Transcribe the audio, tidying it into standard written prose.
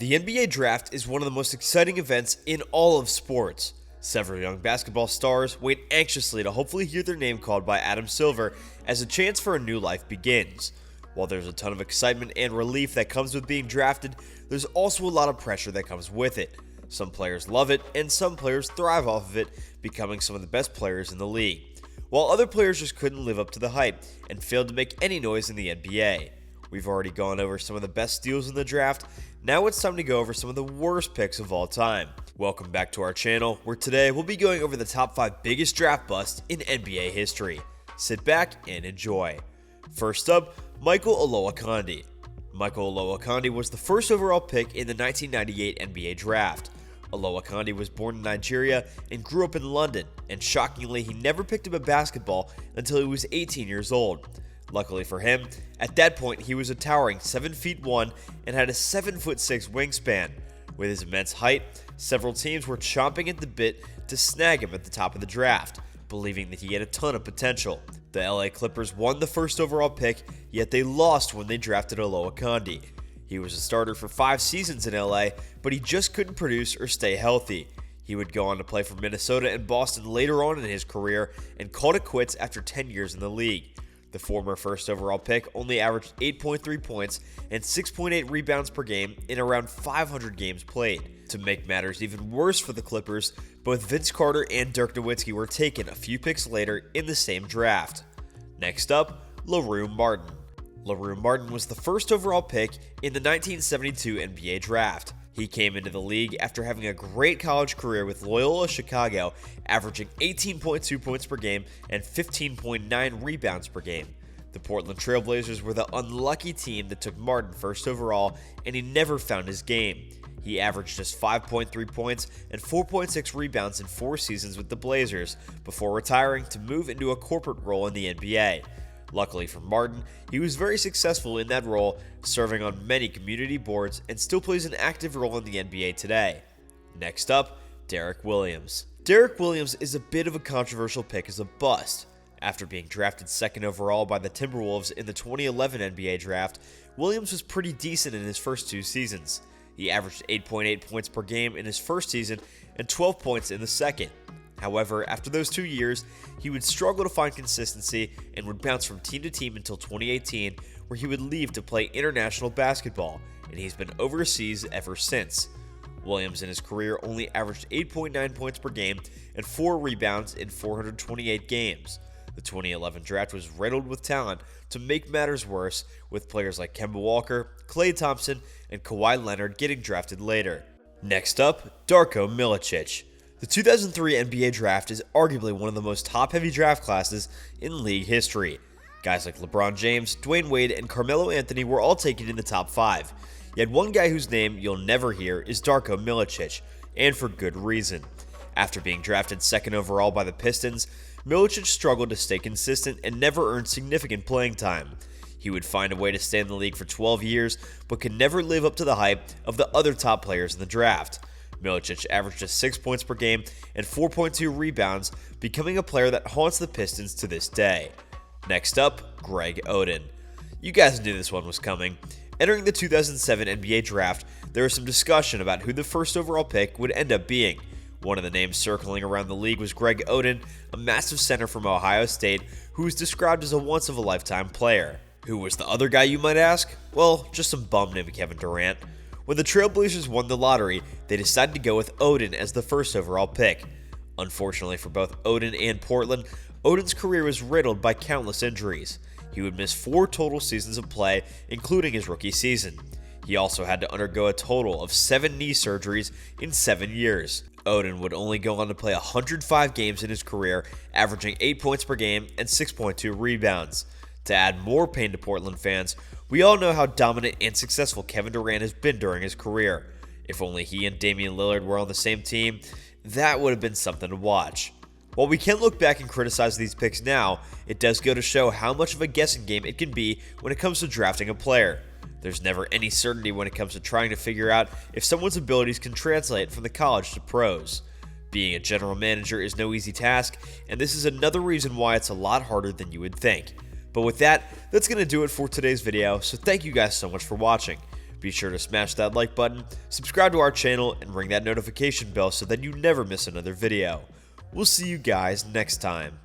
The NBA Draft is one of the most exciting events in all of sports. Several young basketball stars wait anxiously to hopefully hear their name called by Adam Silver as a chance for a new life begins. While there's a ton of excitement and relief that comes with being drafted, there's also a lot of pressure that comes with it. Some players love it, and some players thrive off of it, becoming some of the best players in the league, while other players just couldn't live up to the hype and failed to make any noise in the NBA. We've already gone over some of the best steals in the draft. Now it's time to go over some of the worst picks of all time. Welcome back to our channel, where today we'll be going over the top 5 biggest draft busts in NBA history. Sit back and enjoy. First up, Michael Olowokandi. Michael Olowokandi was the first overall pick in the 1998 NBA Draft. Olowokandi was born in Nigeria and grew up in London, and shockingly, he never picked up a basketball until he was 18 years old. Luckily for him, at that point he was a towering 7'1" and had a 7'6" wingspan. With his immense height, several teams were chomping at the bit to snag him at the top of the draft, believing that he had a ton of potential. The LA Clippers won the first overall pick, yet they lost when they drafted Olowokandi. He was a starter for 5 seasons in LA, but he just couldn't produce or stay healthy. He would go on to play for Minnesota and Boston later on in his career and called it quits after 10 years in the league. The former first overall pick only averaged 8.3 points and 6.8 rebounds per game in around 500 games played. To make matters even worse for the Clippers, both Vince Carter and Dirk Nowitzki were taken a few picks later in the same draft. Next up, LaRue Martin. LaRue Martin was the first overall pick in the 1972 NBA Draft. He came into the league after having a great college career with Loyola Chicago, averaging 18.2 points per game and 15.9 rebounds per game. The Portland Trail Blazers were the unlucky team that took Martin first overall, and he never found his game. He averaged just 5.3 points and 4.6 rebounds in 4 seasons with the Blazers, before retiring to move into a corporate role in the NBA. Luckily for Martin, he was very successful in that role, serving on many community boards, and still plays an active role in the NBA today. Next up, Derrick Williams. Derrick Williams is a bit of a controversial pick as a bust. After being drafted second overall by the Timberwolves in the 2011 NBA Draft, Williams was pretty decent in his first 2 seasons. He averaged 8.8 points per game in his first season and 12 points in the second. However, after those 2 years, he would struggle to find consistency and would bounce from team to team until 2018, where he would leave to play international basketball, and he's been overseas ever since. Williams in his career only averaged 8.9 points per game and 4 rebounds in 428 games. The 2011 draft was riddled with talent to make matters worse, with players like Kemba Walker, Klay Thompson, and Kawhi Leonard getting drafted later. Next up, Darko Milicic. The 2003 NBA Draft is arguably one of the most top-heavy draft classes in league history. Guys like LeBron James, Dwayne Wade, and Carmelo Anthony were all taken in the top 5. Yet one guy whose name you'll never hear is Darko Milicic, and for good reason. After being drafted second overall by the Pistons, Milicic struggled to stay consistent and never earned significant playing time. He would find a way to stay in the league for 12 years, but could never live up to the hype of the other top players in the draft. Milicic averaged just 6 points per game and 4.2 rebounds, becoming a player that haunts the Pistons to this day. Next up, Greg Oden. You guys knew this one was coming. Entering the 2007 NBA Draft, there was some discussion about who the first overall pick would end up being. One of the names circling around the league was Greg Oden, a massive center from Ohio State who was described as a once-of-a-lifetime player. Who was the other guy, you might ask? Well, just some bum named Kevin Durant. When the Trailblazers won the lottery, they decided to go with Oden as the first overall pick. Unfortunately for both Oden and Portland, Oden's career was riddled by countless injuries. He would miss 4 total seasons of play, including his rookie season. He also had to undergo a total of 7 knee surgeries in 7 years. Oden would only go on to play 105 games in his career, averaging 8 points per game and 6.2 rebounds. To add more pain to Portland fans, we all know how dominant and successful Kevin Durant has been during his career. If only he and Damian Lillard were on the same team, that would have been something to watch. While we can't look back and criticize these picks now, it does go to show how much of a guessing game it can be when it comes to drafting a player. There's never any certainty when it comes to trying to figure out if someone's abilities can translate from the college to pros. Being a general manager is no easy task, and this is another reason why it's a lot harder than you would think. But with that, that's going to do it for today's video, so thank you guys so much for watching. Be sure to smash that like button, subscribe to our channel, and ring that notification bell so that you never miss another video. We'll see you guys next time.